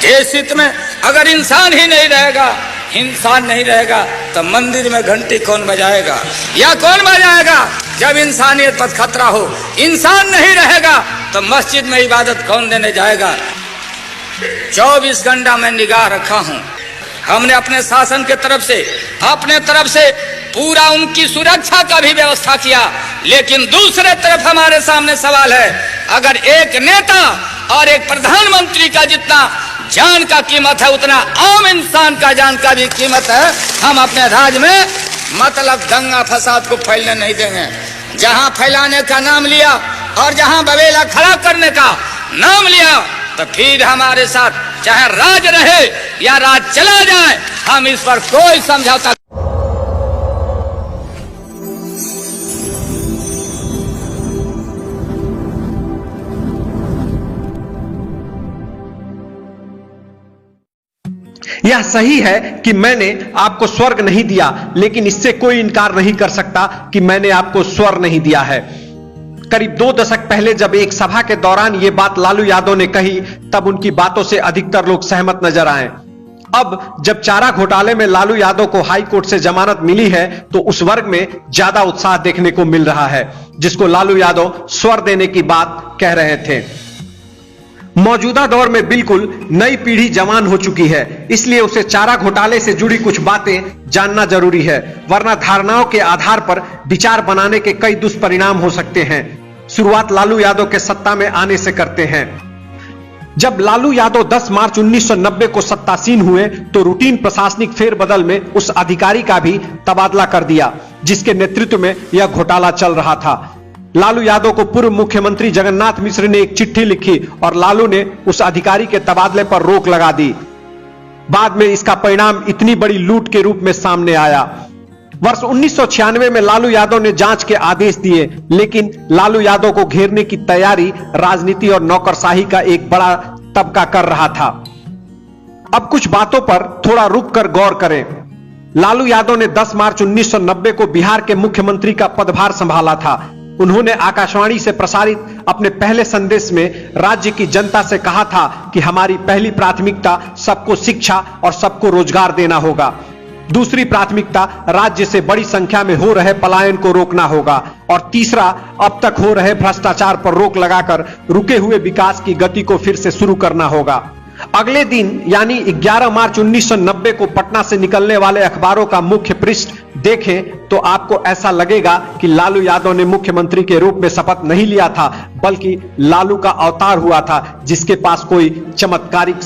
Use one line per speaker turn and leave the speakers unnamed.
देश हित में अगर इंसान ही नहीं रहेगा, इंसान नहीं रहेगा, तो मंदिर में घंटी कौन बजाएगा या कौन बजाएगा? जब इंसानियत पर खतरा हो, इंसान नहीं रहेगा तो मस्जिद में इबादत कौन देने जाएगा? 24 घंटा मैं निगाह रखा हूं। हमने अपने शासन के तरफ से पूरा उनकी सुरक्षा का भी व्यवस्था किया, लेकिन दूसरे तरफ हमारे सामने सवाल है, अगर एक नेता और एक प्रधानमंत्री का जितना जान का कीमत है उतना आम इंसान का जान का भी कीमत है। हम अपने राज्य में मतलब दंगा फसाद को फैलने नहीं देंगे। जहां फैलाने का नाम लिया और जहां बवेला खड़ा करने का नाम लिया, तो फिर हमारे साथ चाहे राज रहे या राज चला जाए, हम इस पर कोई समझौता।
यह सही है कि मैंने आपको स्वर्ग नहीं दिया, लेकिन इससे कोई इनकार नहीं कर सकता कि मैंने आपको स्वर नहीं दिया है। करीब 2 दशक पहले जब एक सभा के दौरान यह बात लालू यादव ने कही, तब उनकी बातों से अधिकतर लोग सहमत नजर आए। अब जब चारा घोटाले में लालू यादव को हाई कोर्ट से जमानत मिली है, तो उस वर्ग में ज्यादा उत्साह देखने को मिल रहा है, जिसको लालू यादव स्वर देने की बात कह रहे थे। मौजूदा दौर में बिल्कुल नई पीढ़ी जवान हो चुकी है, इसलिए उसे चारा घोटाले से जुड़ी कुछ बातें जानना जरूरी है, वरना धारणाओं के आधार पर विचार बनाने के कई दुष्परिणाम हो सकते हैं। शुरुआत लालू यादव के सत्ता में आने से करते हैं। जब लालू यादव 10 मार्च 1990 को सत्तासीन हुए, तो रूटीन प्रशासनिक फेरबदल में उस अधिकारी का भी तबादला कर दिया जिसके नेतृत्व में यह घोटाला चल रहा था। लालू यादव को पूर्व मुख्यमंत्री जगन्नाथ मिश्र ने एक चिट्ठी लिखी और लालू ने उस अधिकारी के तबादले पर रोक लगा दी। बाद में इसका परिणाम इतनी बड़ी लूट के रूप में सामने आया। वर्ष 1996 में लालू यादव ने जांच के आदेश दिए, लेकिन लालू यादव को घेरने की तैयारी राजनीति और नौकरशाही का एक बड़ा तबका कर रहा था। अब कुछ बातों पर थोड़ा रुक कर गौर करें। लालू यादव ने 10 मार्च 1990 को बिहार के मुख्यमंत्री का पदभार संभाला था। उन्होंने आकाशवाणी से प्रसारित अपने पहले संदेश में राज्य की जनता से कहा था कि हमारी पहली प्राथमिकता सबको शिक्षा और सबको रोजगार देना होगा। दूसरी प्राथमिकता राज्य से बड़ी संख्या में हो रहे पलायन को रोकना होगा, और तीसरा अब तक हो रहे भ्रष्टाचार पर रोक लगाकर रुके हुए विकास की गति को फिर से शुरू करना होगा। अगले दिन यानी 11 मार्च 1990 को पटना से निकलने वाले अखबारों का मुख्य पृष्ठ देखें तो आपको ऐसा लगेगा कि लालू यादव ने मुख्यमंत्री के रूप में शपथ नहीं लिया था, बल्कि लालू का अवतार हुआ था जिसके पास कोई चमत्कारिक